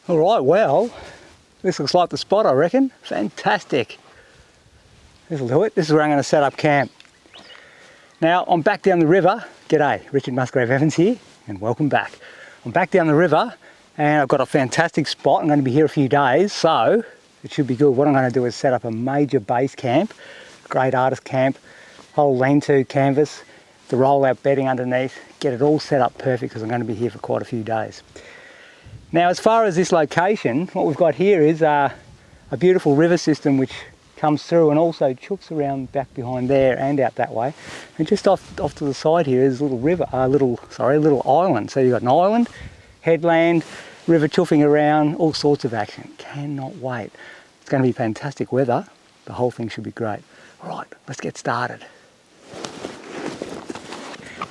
All right, well, this looks like the spot, I reckon. Fantastic. This'll do it. This is where I'm going to set up camp. Now, I'm back down the river. G'day, Richard Musgrave-Evans here, and welcome back. I'm back down the river, and I've got a fantastic spot. I'm going to be here a few days, so it should be good. What I'm going to do is set up a major base camp, great artist camp, whole lean-to canvas, the roll-out bedding underneath, get it all set up perfect because I'm going to be here for quite a few days. Now, as far as this location, what we've got here is a beautiful river system which comes through and also chooks around back behind there and out that way. And just off to the side here is a little island. So you've got an island, headland, river choofing around, all sorts of action. Cannot wait. It's going to be fantastic weather. The whole thing should be great. All right, let's get started.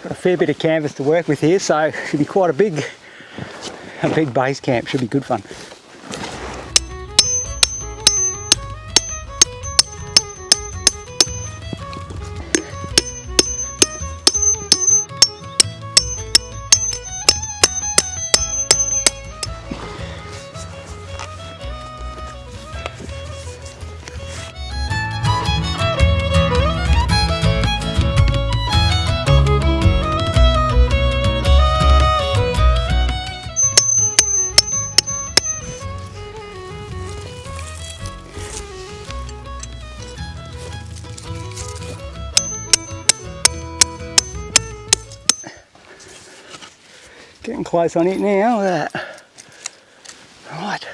Got a fair bit of canvas to work with here, so it should be quite a big base camp. Should be good fun. Getting close on it now, look at that. Right.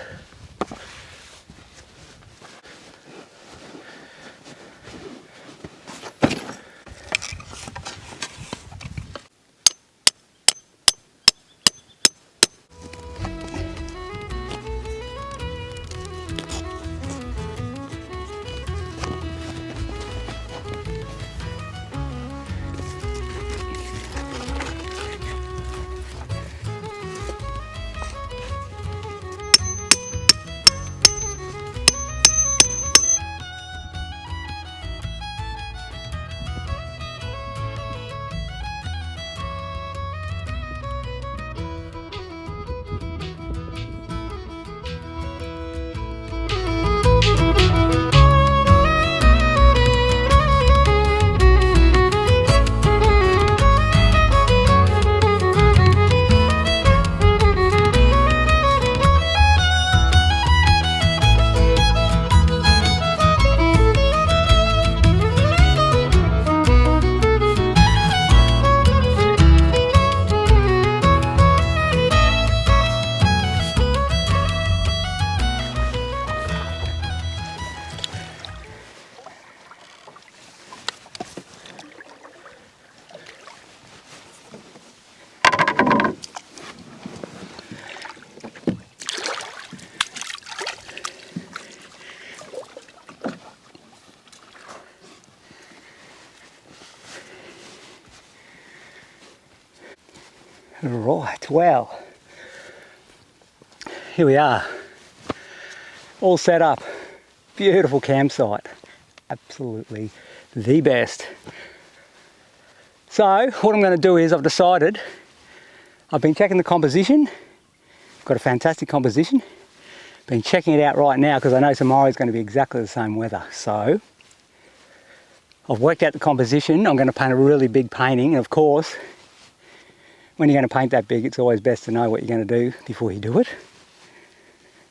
Right, well, here we are, all set up, beautiful campsite, absolutely the best. So what I'm going to do is I've decided, I've been checking the composition, I've got a fantastic composition, been checking it out right now because I know tomorrow is going to be exactly the same weather. So I've worked out the composition. I'm going to paint a really big painting, and of course when you're going to paint that big, it's always best to know what you're going to do before you do it.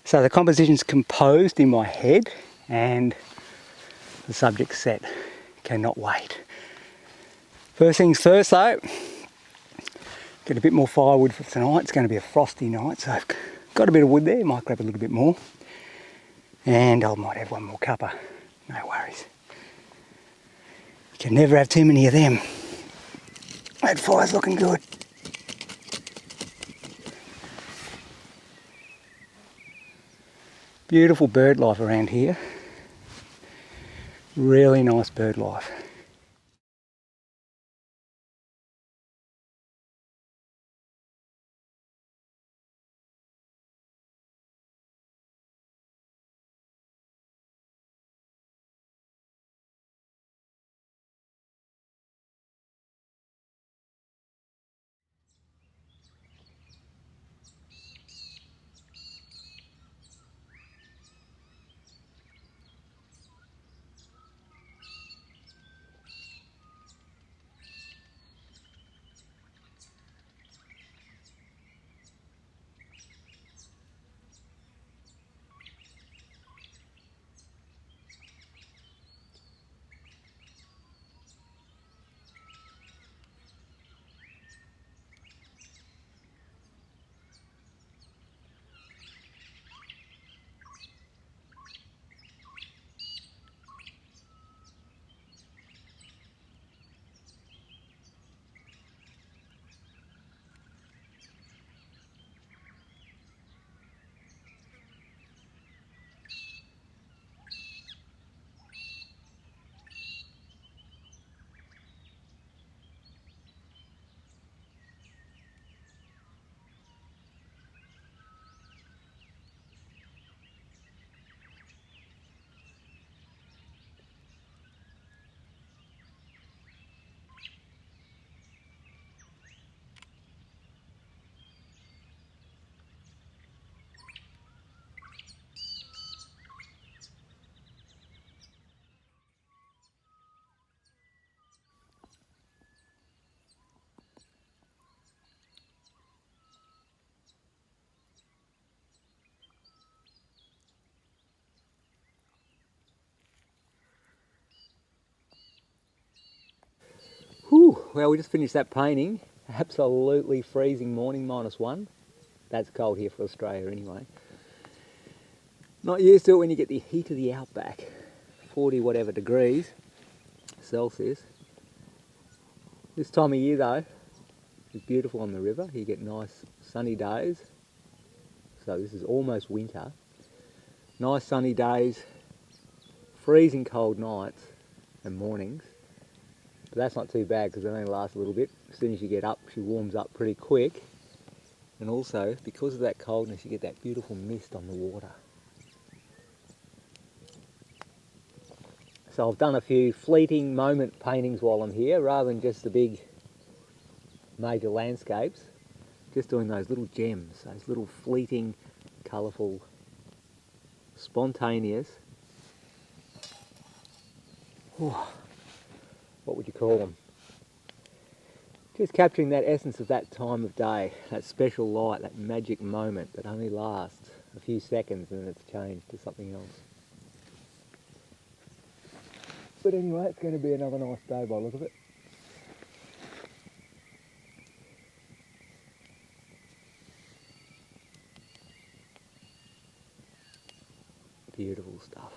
So the composition's composed in my head and the subject's set. Cannot wait. First things first though, get a bit more firewood for tonight. It's going to be a frosty night, so I've got a bit of wood there, might grab a little bit more. And I might have one more cuppa, no worries. You can never have too many of them. That fire's looking good. Beautiful bird life around here. Really nice bird life. well, we just finished that painting. Absolutely freezing morning, -1. That's cold here for Australia anyway. Not used to it when you get the heat of the outback. 40 whatever degrees Celsius. This time of year though, it's beautiful on the river. You get nice sunny days. So this is almost winter. Nice sunny days, freezing cold nights and mornings. But that's not too bad because it only lasts a little bit. As soon as you get up, she warms up pretty quick. And also, because of that coldness, you get that beautiful mist on the water. So I've done a few fleeting moment paintings while I'm here, rather than just the big major landscapes. Just doing those little gems, those little fleeting, colourful, spontaneous, what would you call them? Just capturing that essence of that time of day, that special light, that magic moment that only lasts a few seconds and then it's changed to something else. But anyway, it's going to be another nice day by the look of it. Beautiful stuff.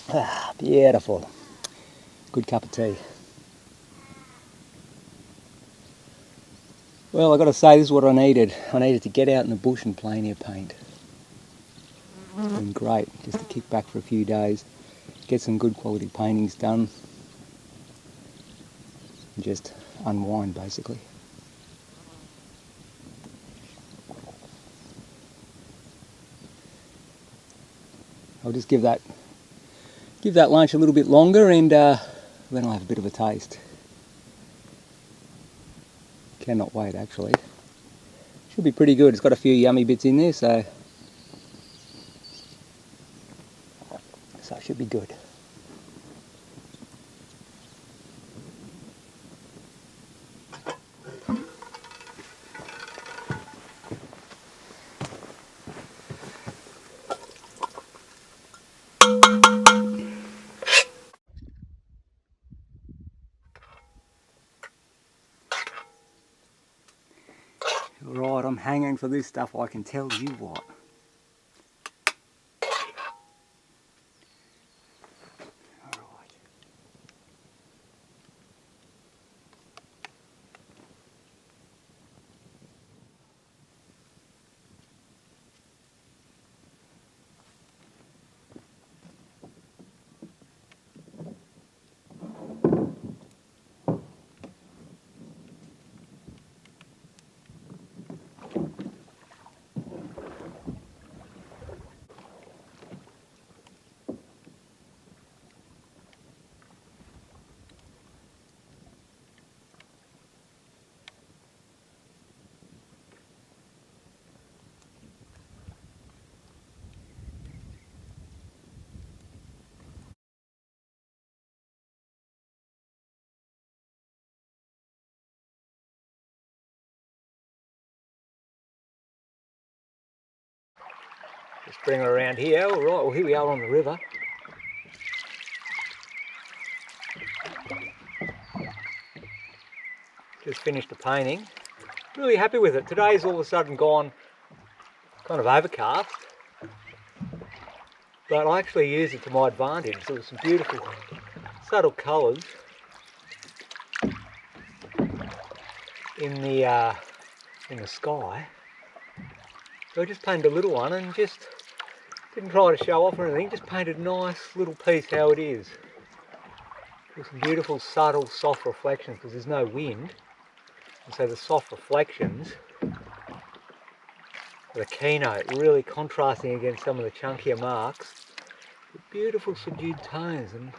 Ah, beautiful. Good cup of tea. Well, I've got to say, this is what I needed. I needed to get out in the bush and plein air paint. It's been great just to kick back for a few days, get some good quality paintings done, and just unwind basically. I'll just give that lunch a little bit longer, and then I'll have a bit of a taste. Cannot wait actually. Should be pretty good. It's got a few yummy bits in there, so it should be good. Right, I'm hanging for this stuff, I can tell you what. Just bring her around here. All right, well here we are on the river. Just finished the painting. Really happy with it. Today's all of a sudden gone kind of overcast, but I actually used it to my advantage. There were some beautiful subtle colours in the sky. So I just painted a little one and just didn't try to show off or anything, just painted a nice little piece how it is. With some beautiful subtle soft reflections because there's no wind. And so the soft reflections are the keynote, really contrasting against some of the chunkier marks. With beautiful subdued tones, and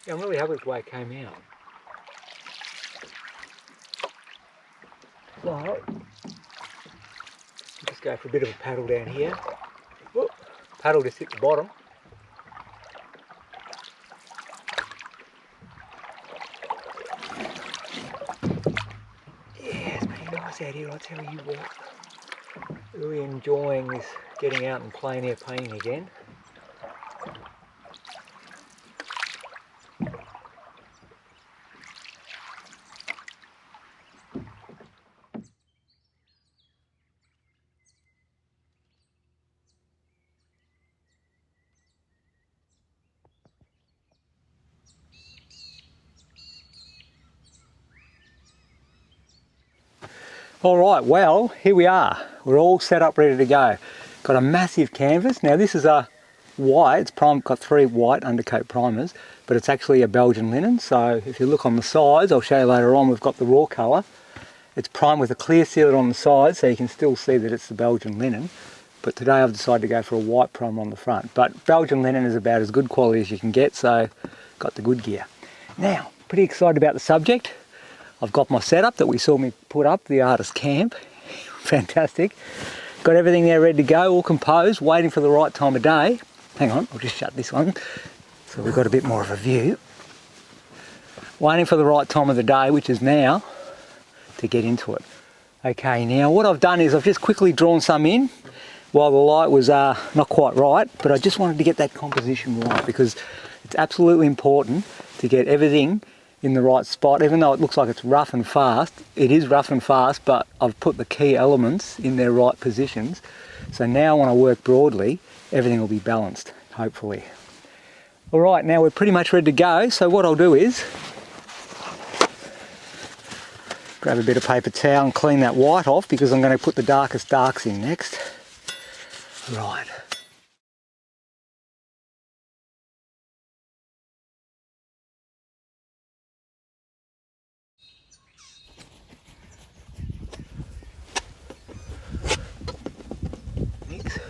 yeah, I'm really happy with the way it came out. So, just go for a bit of a paddle down here. Whoop, paddle just hit the bottom. Yeah, it's pretty nice out here, I tell you what. Really enjoying this getting out and plein air painting again. All right, well, here we are. We're all set up, ready to go. Got a massive canvas. Now this is a white, it's got 3 white undercoat primers, but it's actually a Belgian linen. So if you look on the sides, I'll show you later on, we've got the raw colour. It's primed with a clear sealant on the side, so you can still see that it's the Belgian linen. But today I've decided to go for a white primer on the front. But Belgian linen is about as good quality as you can get, so got the good gear. Now, pretty excited about the subject. I've got my setup that we saw me put up, the artist camp. Fantastic. Got everything there ready to go, all composed, waiting for the right time of day. Hang on, I'll just shut this one so we've got a bit more of a view. Waiting for the right time of the day, which is now, to get into it. Okay, now what I've done is I've just quickly drawn some in while the light was not quite right, but I just wanted to get that composition right because it's absolutely important to get everything in the right spot. Even though it looks like it's rough and fast, it is rough and fast, but I've put the key elements in their right positions. So now when I work broadly, everything will be balanced, hopefully. All right, now we're pretty much ready to go. So what I'll do is grab a bit of paper towel and clean that white off, because I'm going to put the darkest darks in next. Right. Thanks.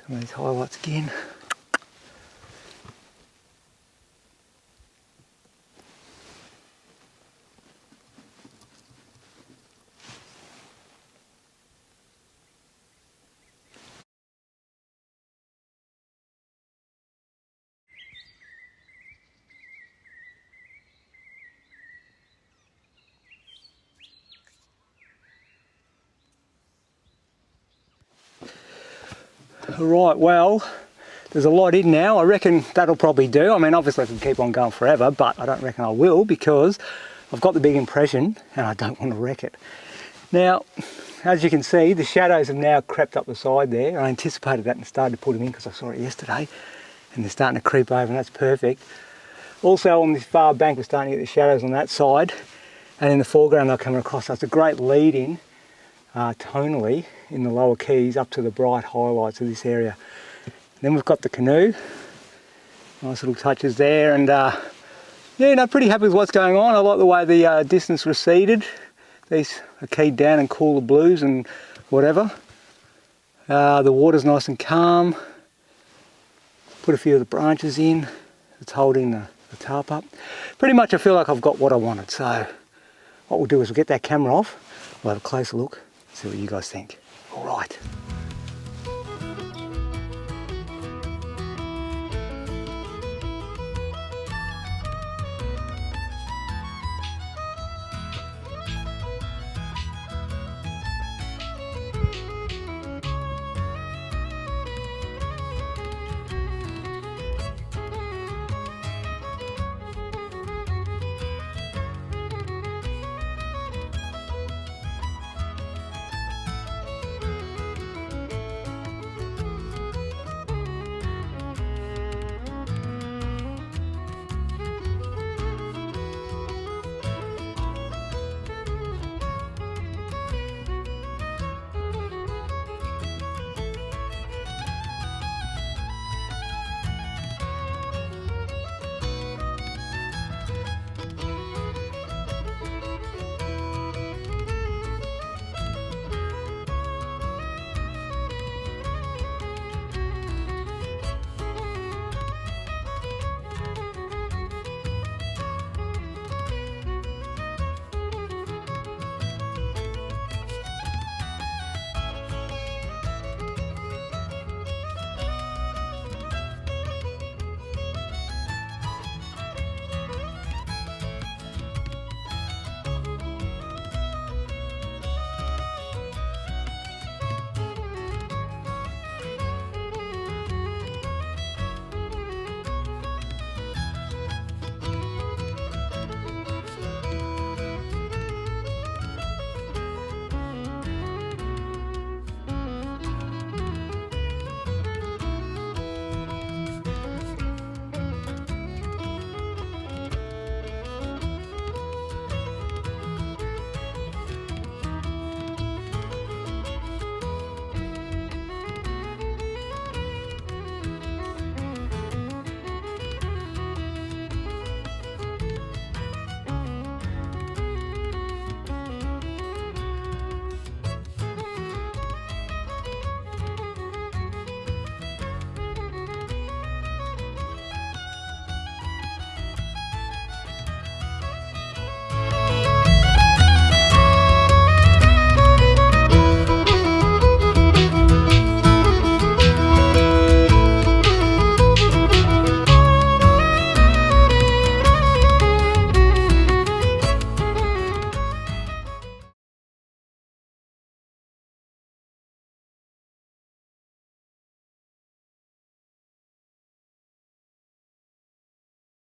Some of these highlights again. Right, well, there's a lot in now. I reckon that'll probably do. I mean, obviously I can keep on going forever, but I don't reckon I will, because I've got the big impression and I don't want to wreck it. Now, as you can see, the shadows have now crept up the side there. I anticipated that and started to put them in because I saw it yesterday, and they're starting to creep over, and that's perfect. Also on this far bank, we're starting to get the shadows on that side, and in the foreground they're coming across. So it's a great lead in tonally in the lower keys up to the bright highlights of this area. Then we've got the canoe, nice little touches there, and yeah, no, pretty happy with what's going on. I like the way the distance receded. These are keyed down and cooler blues and whatever. The water's nice and calm. Put a few of the branches in. It's holding the tarp up. Pretty much I feel like I've got what I wanted. So what we'll do is we'll get that camera off. We'll have a closer look, see what you guys think. All right.